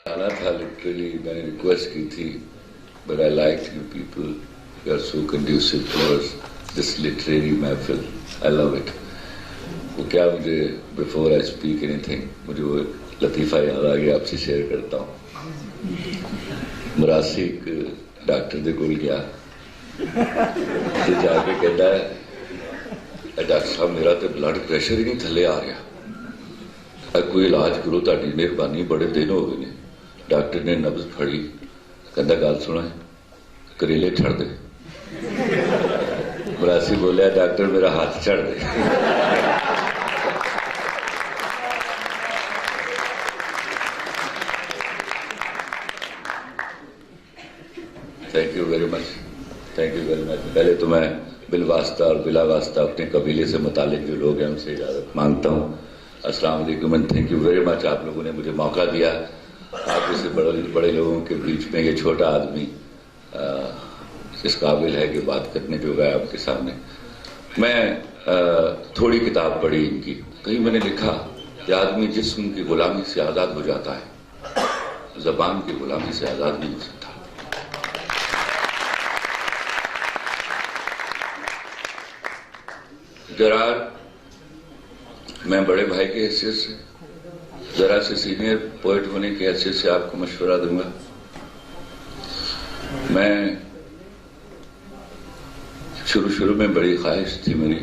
आना था लिटरली, मैंने रिक्वेस्ट की थी, but I liked you people. You are so conducive towards this literary महफिल. I love it. वो क्या मुझे before I speak anything, मुझे वो लतीफ़ा याद आ गया, आपसे शेयर करता हूँ. मरासी एक डॉक्टर दे कोल गया ते जाके कहता है डॉक्टर साहब मेरा तो ब्लड प्रेशर ही नहीं थले आ रहा, कोई इलाज करो, ताड़ी मेहरबानी, बड़े दिन हो गए ने. डॉक्टर ने नब्ज फड़ी, कहता गल सुना, करेले छड़ दे. मरासी बोलिया डॉक्टर मेरा हाथ छड़ दे. Thank you very much, thank you very much. पहले तो मैं बिल वास्ता और बिला वास्ता अपने कबीले से मुतालिक जो लोग हैं उनसे इजाजत मांगता हूँ. अस्सलाम वालेकुम and thank you very much. आप लोगों ने मुझे मौका दिया. आप जैसे बड़े लोगों के बीच में ये छोटा आदमी इस काबिल है कि बात करने जोगा है आपके सामने. मैं थोड़ी किताब पढ़ी इनकी. कहीं मैंने लिखा कि आदमी जिस्म की गुलामी से आज़ाद हो जाता है, ज़बान की गुलामी से आज़ाद नहीं हो सकता. जरा मैं बड़े भाई की हैसियत से, जरा से सीनियर पोएट होने की हैसियत से आपको मशवरा दूंगा. मैं शुरू में बड़ी ख्वाहिश थी मेरी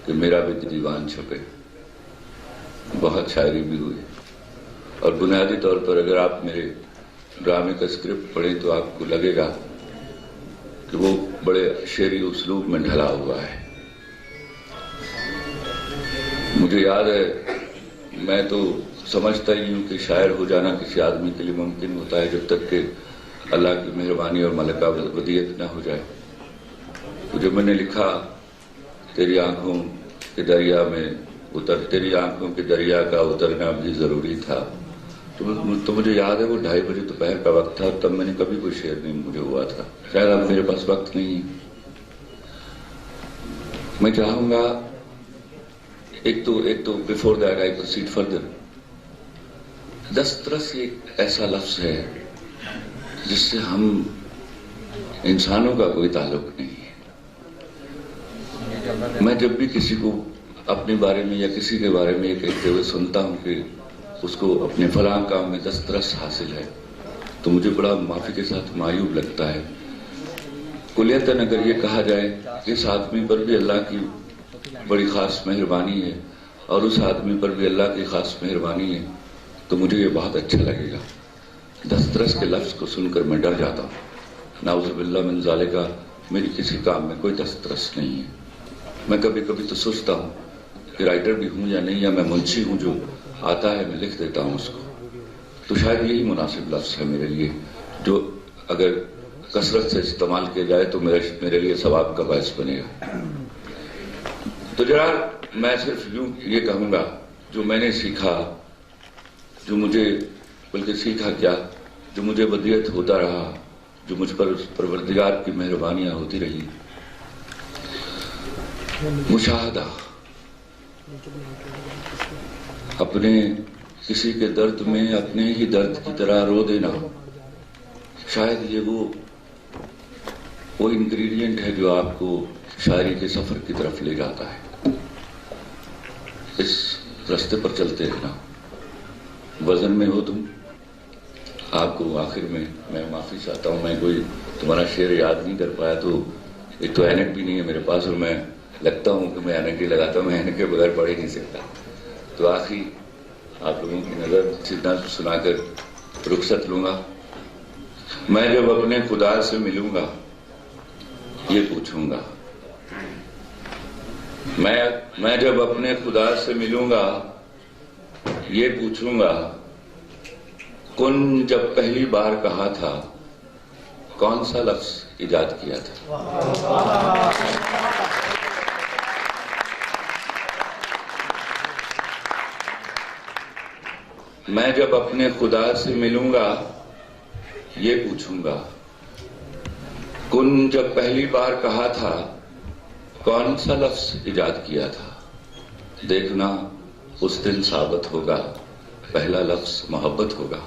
कि मेरा भी दीवान छपे. बहुत शायरी भी हुई और बुनियादी तौर पर अगर आप मेरे ड्रामे का स्क्रिप्ट पढ़ें तो आपको लगेगा कि वो बड़े शेरी उस्लूब में ढला हुआ है. मुझे याद है, मैं तो समझता ही हूँ कि शायर हो जाना किसी आदमी के लिए मुमकिन होता है जब तक कि अल्लाह की मेहरबानी और मलका वदियत न हो जाए. तो जब मैंने लिखा तेरी आंखों के दरिया में तेरी आंखों के दरिया का उतरना भी जरूरी था, तो मुझे याद है वो 2:30 बजे दोपहर का वक्त था. तब मैंने कभी कोई शेर नहीं मुझे हुआ था. शायद अब मेरे पास वक्त नहीं है. मैं चाहूंगा एक तो before that I proceed further. दस्तरस एक ऐसा लफ्ज है जिससे हम इंसानों का कोई ताल्लुक नहीं है. मैं जब भी किसी को अपने बारे में या किसी के बारे में ये कहते हुए सुनता हूं कि उसको अपने फलां काम में दस्तरस हासिल है, तो मुझे बड़ा माफी के साथ मायूब लगता है. कुलियतन अगर ये कहा जाए कि इस आदमी पर भी अल्लाह की बड़ी खास मेहरबानी है और उस आदमी पर भी अल्लाह की खास मेहरबानी है, तो मुझे ये बहुत अच्छा लगेगा. दस्तरस के लफ्ज को सुनकर मैं डर जाता हूँ. नाउज़ुबिल्लाह मिन ज़ालिका, मेरी किसी काम में कोई दस्तरस नहीं है. मैं कभी कभी तो सोचता हूँ कि राइटर भी हूँ या नहीं, या मैं मुंशी हूँ, जो आता है मैं लिख देता हूँ उसको. तो शायद यही मुनासिब लफ्ज है मेरे लिए, जो अगर कसरत से इस्तेमाल किया जाए तो मेरे लिए सवाब का बायस बनेगा. तो जरा मैं सिर्फ यूं ये कहूंगा जो मैंने सीखा, जो मुझे, बल्कि सीखा क्या, जो मुझे वदियत होता रहा, जो मुझ पर परवरदिगार की मेहरबानियां होती रही. मुशाहदा, अपने किसी के दर्द में अपने ही दर्द की तरह रो देना, शायद ये वो इंग्रेडिएंट है जो आपको शायरी के सफर की तरफ ले जाता है. इस रास्ते पर चलते रहना. वजन में हो तुम, आपको आखिर में मैं माफी चाहता हूं, मैं कोई तुम्हारा शेर याद नहीं कर पाया. तो एक तो ऐनक भी नहीं है मेरे पास और मैं लगता हूं कि मैं ऐनक ही लगाता हूं. मैं ऐनक के बगैर पढ़ ही नहीं सकता. तो आखिर आप लोगों की नजर सीधा सुनाकर रुखसत लूंगा. मैं जब अपने खुदा से मिलूंगा ये पूछूंगा, मैं जब अपने खुदा से मिलूंगा ये पूछूंगा, कुन जब पहली बार कहा था कौन सा लफ्ज इजाद किया था. मैं जब अपने खुदा से मिलूंगा ये पूछूंगा, कुन जब पहली बार कहा था कौन सा लफ्ज इजाद किया था. देखना उस दिन साबित होगा पहला लफ्ज मोहब्बत होगा.